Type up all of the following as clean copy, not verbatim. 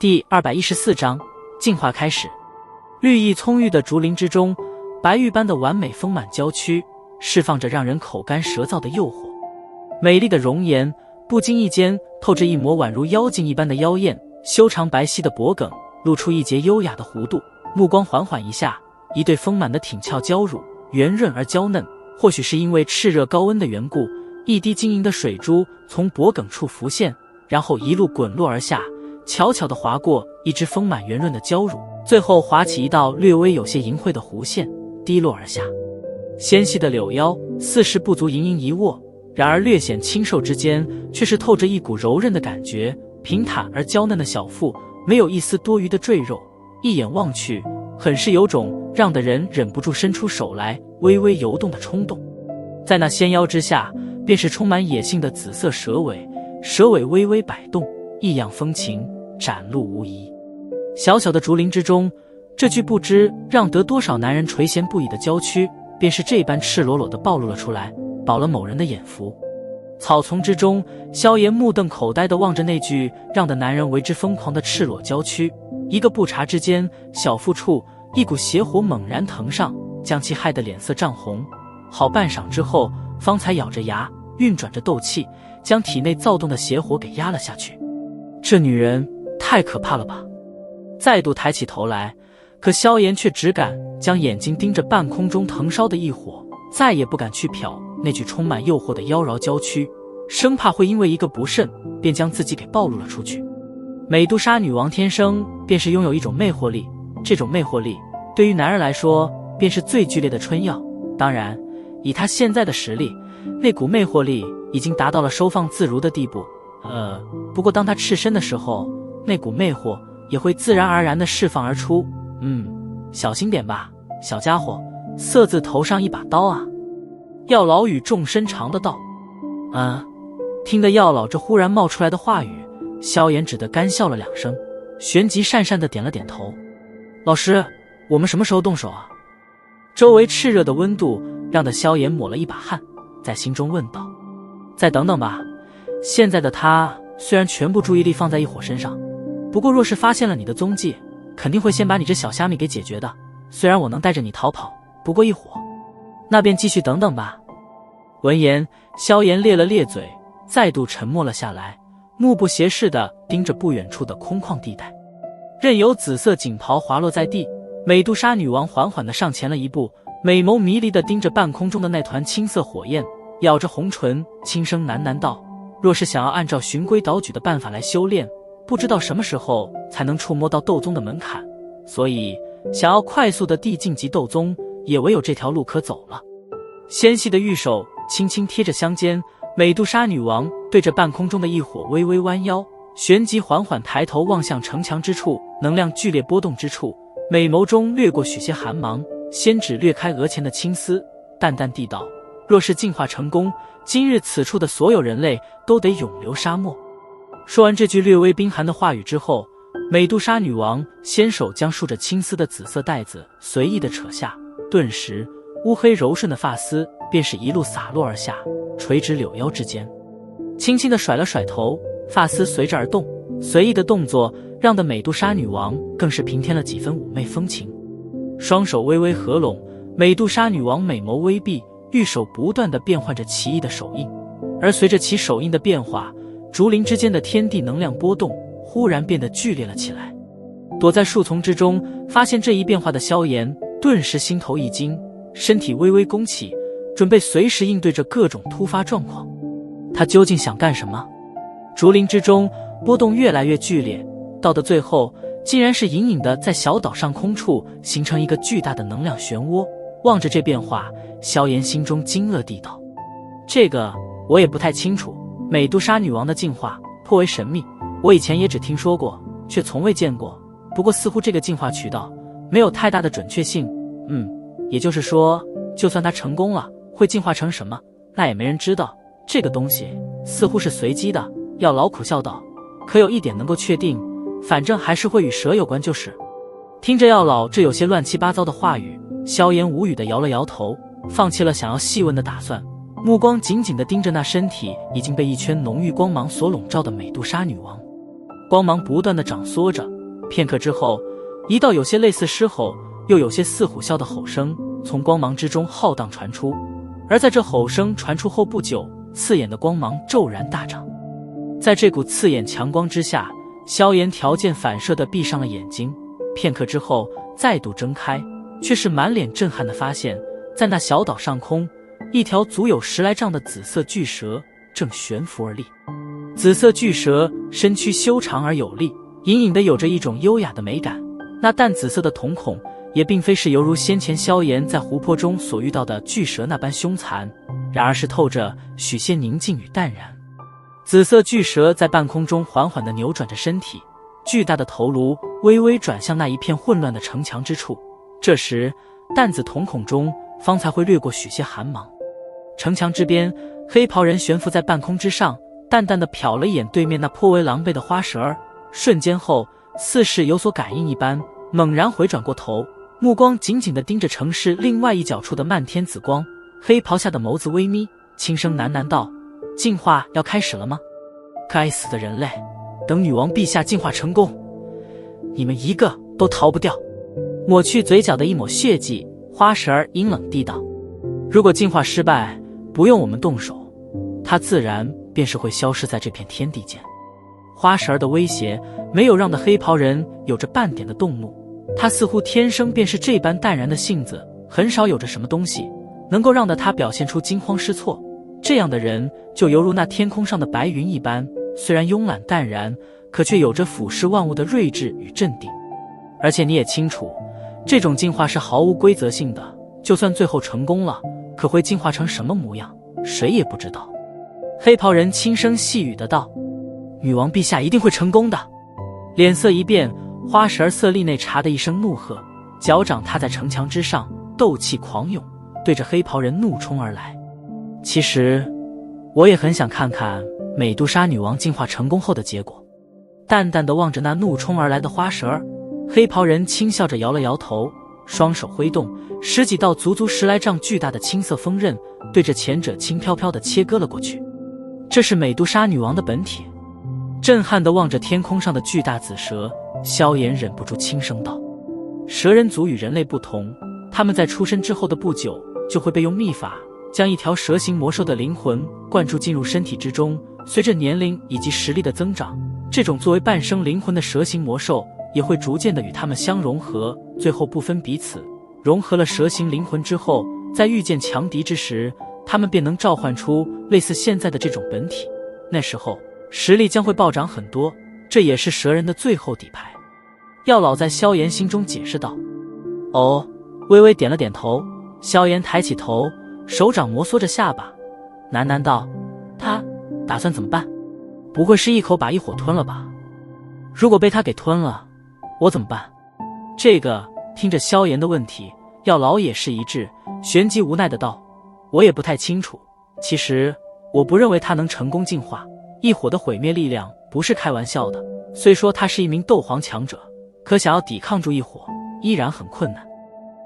第214章进化开始。绿意葱郁的竹林之中，白玉般的完美丰满娇躯释放着让人口干舌燥的诱惑。美丽的容颜不经意间透着一抹宛如妖精一般的妖艳，修长白皙的脖颈露出一截优雅的弧度，目光缓缓一下，一对丰满的挺翘娇乳圆润而娇嫩，或许是因为炽热高温的缘故，一滴晶莹的水珠从脖颈处浮现，然后一路滚落而下，悄悄地划过一只丰满圆润的娇乳，最后划起一道略微有些淫秽的弧线，滴落而下。纤细的柳腰似是不足盈盈一握，然而略显清瘦之间，却是透着一股柔韧的感觉。平坦而娇嫩的小腹，没有一丝多余的赘肉，一眼望去，很是有种让的人忍不住伸出手来微微游动的冲动。在那纤腰之下，便是充满野性的紫色蛇尾，蛇尾微微摆动，异样风情展露无遗。小小的竹林之中，这具不知让得多少男人垂涎不已的娇躯，便是这般赤裸裸地暴露了出来，饱了某人的眼福。草丛之中，萧炎目瞪口呆地望着那具让的男人为之疯狂的赤裸娇躯，一个不察之间，小腹处一股邪火猛然腾上，将其害得脸色涨红。好半晌之后，方才咬着牙运转着斗气，将体内躁动的邪火给压了下去。这女人太可怕了吧！再度抬起头来，可萧炎却只敢将眼睛盯着半空中腾烧的异火，再也不敢去瞟那具充满诱惑的妖娆娇躯，生怕会因为一个不慎，便将自己给暴露了出去。美杜莎女王天生便是拥有一种魅惑力，这种魅惑力对于男人来说便是最剧烈的春药。当然，以她现在的实力，那股魅惑力已经达到了收放自如的地步。不过当她赤身的时候，那股魅惑也会自然而然地释放而出。小心点吧，小家伙，色字头上一把刀啊！药老语重深长的道。听得药老这忽然冒出来的话语，萧炎只得干笑了两声，旋即讪讪地点了点头。老师，我们什么时候动手啊？周围炽热的温度让得萧炎抹了一把汗，在心中问道。再等等吧，现在的他虽然全部注意力放在异火身上，不过若是发现了你的踪迹，肯定会先把你这小虾米给解决的。虽然我能带着你逃跑，不过异火，那便继续等等吧。闻言，萧炎咧了咧嘴，再度沉默了下来，目不斜视地盯着不远处的空旷地带。任由紫色锦袍滑落在地，美杜莎女王缓缓地上前了一步，美眸迷离地盯着半空中的那团青色火焰，咬着红唇，轻声喃喃道：若是想要按照循规蹈矩的办法来修炼，不知道什么时候才能触摸到斗宗的门槛，所以想要快速地递晋级斗宗，也唯有这条路可走了。纤细的玉手轻轻贴着香肩，美杜莎女王对着半空中的异火微微弯腰，旋即缓缓抬头望向城墙之处，能量剧烈波动之处，美眸中掠过许些寒芒，仙指掠开额前的青丝，淡淡地道：若是进化成功，今日此处的所有人类都得永留沙漠。说完这句略微冰寒的话语之后，美杜莎女王纤手将束着青丝的紫色带子随意地扯下，顿时乌黑柔顺的发丝便是一路洒落而下，垂直柳腰之间，轻轻地甩了甩头，发丝随着而动，随意的动作让得美杜莎女王更是平添了几分妩媚风情。双手微微合拢，美杜莎女王美眸微闭，玉手不断地变换着奇异的手印，而随着其手印的变化，竹林之间的天地能量波动忽然变得剧烈了起来。躲在树丛之中发现这一变化的萧炎顿时心头一惊，身体微微弓起，准备随时应对着各种突发状况。他究竟想干什么？竹林之中波动越来越剧烈，到的最后竟然是隐隐的在小岛上空处形成一个巨大的能量漩涡。望着这变化，萧炎心中惊愕地道：这个我也不太清楚，美杜莎女王的进化颇为神秘，我以前也只听说过，却从未见过。不过似乎这个进化渠道没有太大的准确性。也就是说，就算她成功了，会进化成什么，那也没人知道。这个东西似乎是随机的。药老苦笑道：可有一点能够确定，反正还是会与蛇有关就是。听着药老这有些乱七八糟的话语，萧炎无语地摇了摇头，放弃了想要细问的打算，目光紧紧地盯着那身体已经被一圈浓郁光芒所笼罩的美杜莎女王。光芒不断地长缩着，片刻之后，一道有些类似狮吼，又有些似虎啸的吼声从光芒之中浩荡传出。而在这吼声传出后不久，刺眼的光芒骤然大涨。在这股刺眼强光之下，萧炎条件反射地闭上了眼睛，片刻之后再度睁开，却是满脸震撼地发现，在那小岛上空，一条足有10来丈的紫色巨蛇正悬浮而立。紫色巨蛇身躯修长而有力，隐隐的有着一种优雅的美感。那淡紫色的瞳孔也并非是犹如先前萧炎在湖泊中所遇到的巨蛇那般凶残，然而是透着许些宁静与淡然。紫色巨蛇在半空中缓缓地扭转着身体，巨大的头颅微微转向那一片混乱的城墙之处。这时淡紫瞳孔中方才会掠过许些寒芒。城墙之边，黑袍人悬浮在半空之上，淡淡地瞟了一眼对面那颇为狼狈的花蛇儿，瞬间后似是有所感应一般，猛然回转过头，目光紧紧地盯着城市另外一角处的漫天紫光。黑袍下的眸子微眯，轻声喃喃道：“进化要开始了吗？该死的人类，等女王陛下进化成功，你们一个都逃不掉。”抹去嘴角的一抹血迹，花蛇儿阴冷地道：“如果进化失败，不用我们动手，它自然便是会消失在这片天地间。”花蛇儿的威胁没有让的黑袍人有着半点的动怒，他似乎天生便是这般淡然的性子，很少有着什么东西能够让得他表现出惊慌失措。这样的人就犹如那天空上的白云一般，虽然慵懒淡然，可却有着俯视万物的睿智与镇定。而且你也清楚，这种进化是毫无规则性的，就算最后成功了，可会进化成什么模样，谁也不知道。黑袍人轻声细语的道：“女王陛下一定会成功的。”脸色一变，花蛇色厉内查的一声怒喝，脚掌踏在城墙之上，斗气狂涌，对着黑袍人怒冲而来。其实我也很想看看美杜莎女王进化成功后的结果。淡淡地望着那怒冲而来的花蛇儿，黑袍人轻笑着摇了摇头，双手挥动，10几道足10来丈巨大的青色锋刃对着前者轻飘飘地切割了过去。这是美杜莎女王的本体。震撼地望着天空上的巨大紫蛇，萧炎忍不住轻声道：“蛇人族与人类不同，他们在出生之后的不久就会被用秘法将一条蛇形魔兽的灵魂灌注进入身体之中，随着年龄以及实力的增长，这种作为半生灵魂的蛇形魔兽也会逐渐的与他们相融合，最后不分彼此。融合了蛇形灵魂之后，在遇见强敌之时，他们便能召唤出类似现在的这种本体，那时候实力将会暴涨很多，这也是蛇人的最后底牌。”药老在萧炎心中解释道。哦，微微点了点头。萧炎抬起头，手掌摩挲着下巴，喃喃道：“他打算怎么办？不会是一口把异火吞了吧？如果被他给吞了，我怎么办？”这个听着萧炎的问题，药老也是一致，旋即无奈的道：“我也不太清楚。其实我不认为他能成功进化，异火的毁灭力量不是开玩笑的。虽说他是一名斗皇强者，可想要抵抗住异火，依然很困难。”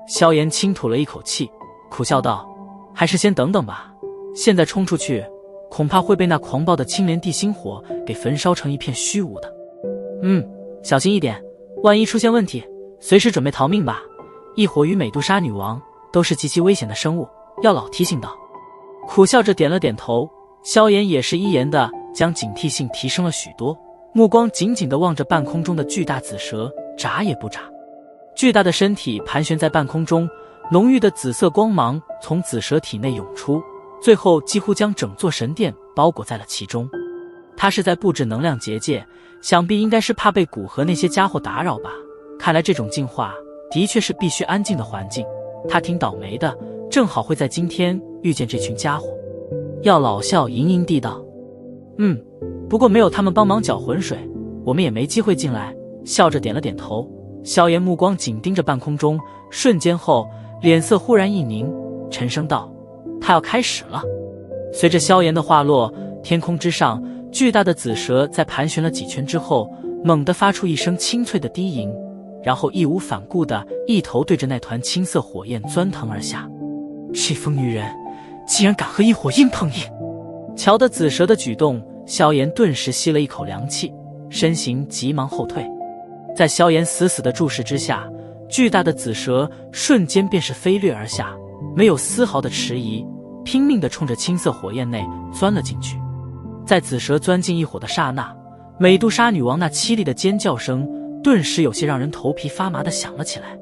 萧炎轻吐了一口气，苦笑道：“还是先等等吧，现在冲出去，恐怕会被那狂暴的青莲地心火给焚烧成一片虚无的。小心一点，万一出现问题，随时准备逃命吧。异火与美杜莎女王都是极其危险的生物。”药老提醒道。苦笑着点了点头，萧炎也是一言的将警惕性提升了许多，目光紧紧地望着半空中的巨大紫蛇，眨也不眨。巨大的身体盘旋在半空中，浓郁的紫色光芒从紫蛇体内涌出，最后几乎将整座神殿包裹在了其中。他是在布置能量结界，想必应该是怕被蛊和那些家伙打扰吧。看来这种进化的确是必须安静的环境，他挺倒霉的，正好会在今天遇见这群家伙。药老笑盈盈地道：“不过没有他们帮忙搅浑水，我们也没机会进来。”笑着点了点头。萧炎目光紧盯着半空中，瞬间后脸色忽然一凝，沉声道：“他要开始了。”随着萧炎的话落，天空之上巨大的紫蛇在盘旋了几圈之后，猛地发出一声清脆的低吟，然后义无反顾地一头对着那团青色火焰钻腾而下。这疯女人竟然敢和异火硬碰硬！瞧得紫蛇的举动，萧炎顿时吸了一口凉气，身形急忙后退。在萧炎死死的注视之下，巨大的紫蛇瞬间便是飞掠而下，没有丝毫的迟疑，拼命地冲着青色火焰内钻了进去。在紫蛇钻进一火的刹那，美杜莎女王那凄厉的尖叫声顿时有些让人头皮发麻地响了起来。